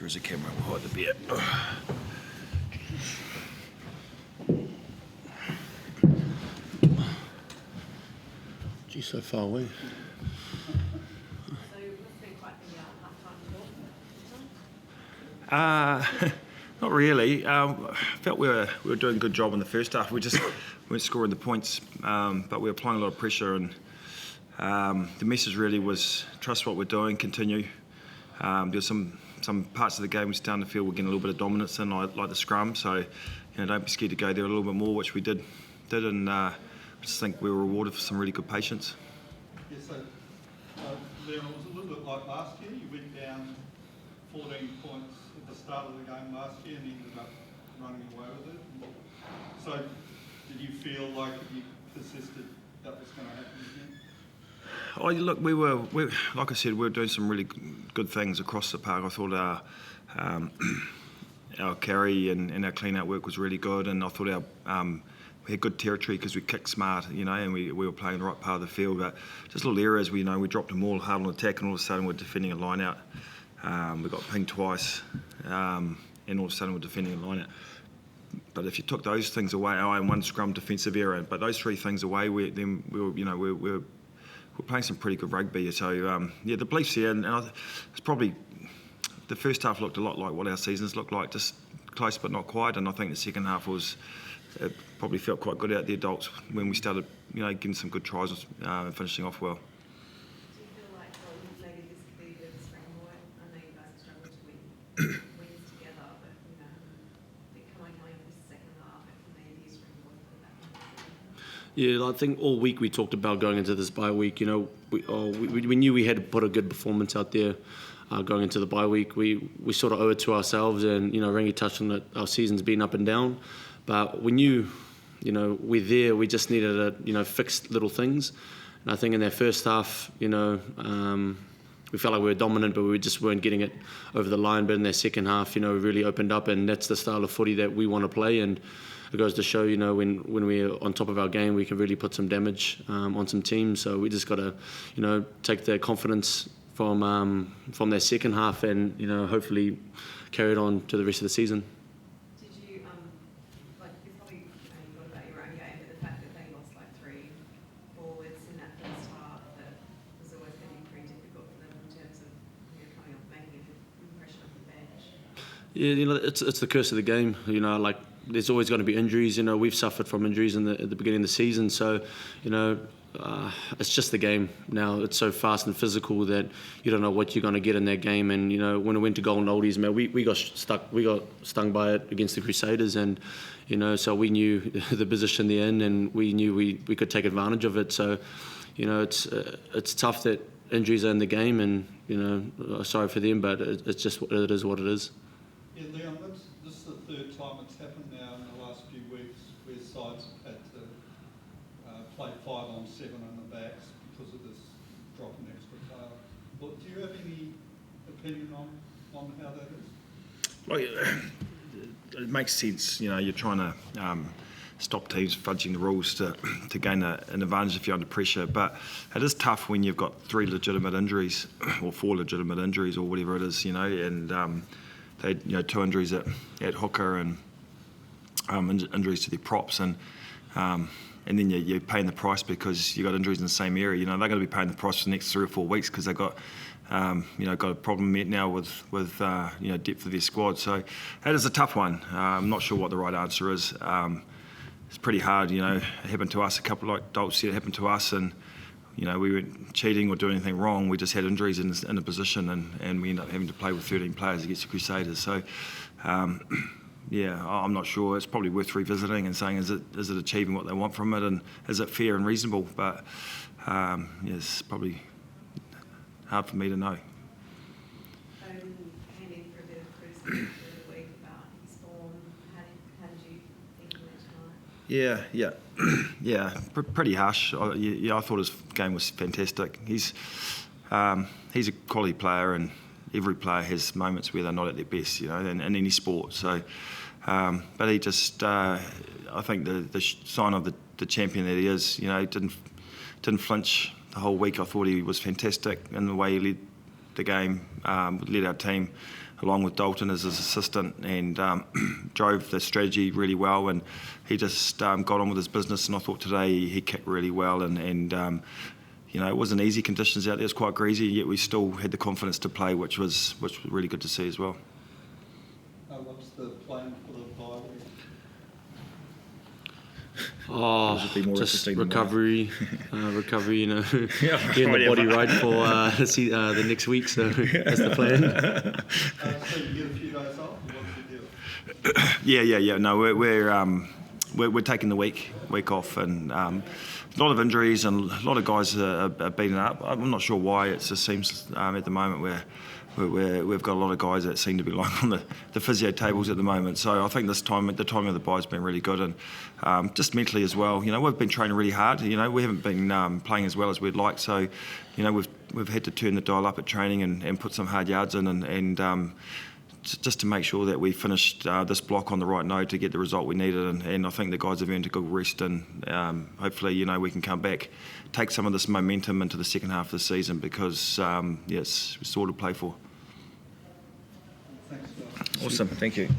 Where's the camera? We'll hide the beer. Gee, so far away. So it must have been quite the half-time talk. Not really. I felt we were doing a good job in the first half. We just weren't scoring the points, but we were applying a lot of pressure, and the message really was trust what we're doing, continue. There's some parts of the game we down the field we're getting a little bit of dominance in, like the scrum. So don't be scared to go there a little bit more, which we did, and I just think we were rewarded for some really good patience. Yeah, so Leon, it was a little bit like last year. You went down 14 points at the start of the game last year and ended up running away with it. So did you feel like if you persisted that was going to happen again? Oh, look, we like I said, we were doing some really good things across the park. I thought our carry and our clean-out work was really good, and I thought we had good territory because we kicked smart, and we were playing the right part of the field. But just little areas, we dropped them all hard on attack, and all of a sudden we're defending a line-out. We got pinged twice, and all of a sudden we're defending a line-out. But if you took those things away, and one scrum defensive error, but those three things away, we're playing some pretty good rugby. So the belief's here, and it's probably the first half looked a lot like what our seasons look like, just close but not quite. And I think the second half it probably felt quite good out the adults when we started, getting some good tries and finishing off well. Do you feel like maybe this could be a bit of a springboard? I know you guys have struggled to win wins together, but coming into this second half, it can maybe be a springboard for that. Yeah, I think all week we talked about going into this bye week. We knew we had to put a good performance out there going into the bye week. We sort of owe it to ourselves, and Rangi touched on it. Our season's been up and down, but we knew, we're there. We just needed to, fix little things. And I think in that first half, we felt like we were dominant, but we just weren't getting it over the line. But in that second half, we really opened up, and that's the style of footy that we want to play. And it goes to show, when we're on top of our game, we can really put some damage on some teams. So we just got to, take the confidence from that second half and, hopefully carry it on to the rest of the season. Did you, you probably thought about your own game, but the fact that they lost three forwards in that first half, that was always going to be pretty difficult for them in terms of coming up, making a good impression on the bench. Yeah, it's the curse of the game. There's always going to be injuries. We've suffered from injuries at the beginning of the season. So, it's just the game now. It's so fast and physical that you don't know what you're going to get in that game. And when it went to Golden Oldies, man, we got stuck. We got stung by it against the Crusaders, and so we knew the position they're in, and we knew we could take advantage of it. So, it's tough that injuries are in the game, and sorry for them, but it's just it is what it is. Yeah, Leon, this is the third time it's happened now in the last few weeks where sides have had to play 5-on-7 on the backs because of this drop in extra tail. But do you have any opinion on how that is? Well, it makes sense. You're trying to stop teams fudging the rules to gain an advantage if you're under pressure. But it is tough when you've got 3 legitimate injuries or 4 legitimate injuries or whatever it is, and they had 2 injuries at hooker and injuries to their props, and then you're paying the price because you got injuries in the same area. They're going to be paying the price for the next 3 or 4 weeks because they've got got a problem met now with depth of their squad. So that is a tough one. I'm not sure what the right answer is. It's pretty hard. It happened to us. A couple like Dolt said, it happened to us, and we weren't cheating or doing anything wrong. We just had injuries in a position, and we ended up having to play with 13 players against the Crusaders. So, I'm not sure. It's probably worth revisiting and saying, is it achieving what they want from it, and is it fair and reasonable? But it's probably hard for me to know. Came in for a bit of criticism the week about his form. How did you think he went tonight? Pretty harsh. I thought his game was fantastic. He's a quality player, and every player has moments where they're not at their best, in any sport. So, but he just, I think the sign of the champion that he is, didn't flinch the whole week. I thought he was fantastic in the way he led the game, led our team. along with Dalton as his assistant, and drove the strategy really well. And he just got on with his business. And I thought today he kicked really well. And it wasn't easy conditions out there. It was quite greasy, yet we still had the confidence to play, which was really good to see as well. What's the plan for the bye week? Just recovery, recovery. Yeah, getting the body right for the next week. So that's the plan. So you get a few days off. What's the deal? Yeah. No, we're taking the week off, and a lot of injuries and a lot of guys are beaten up. I'm not sure why. It just seems at the moment we've got a lot of guys that seem to be lying on the physio tables at the moment. So I think the timing of the bye has been really good, and just mentally as well. We've been training really hard. We haven't been playing as well as we'd like. So we've had to turn the dial up at training and put some hard yards in, and just to make sure that we finished this block on the right note to get the result we needed. And I think the guys have earned a good rest, and hopefully we can come back, take some of this momentum into the second half of the season, because it's all to play for. Thanks, guys. Awesome, thank you.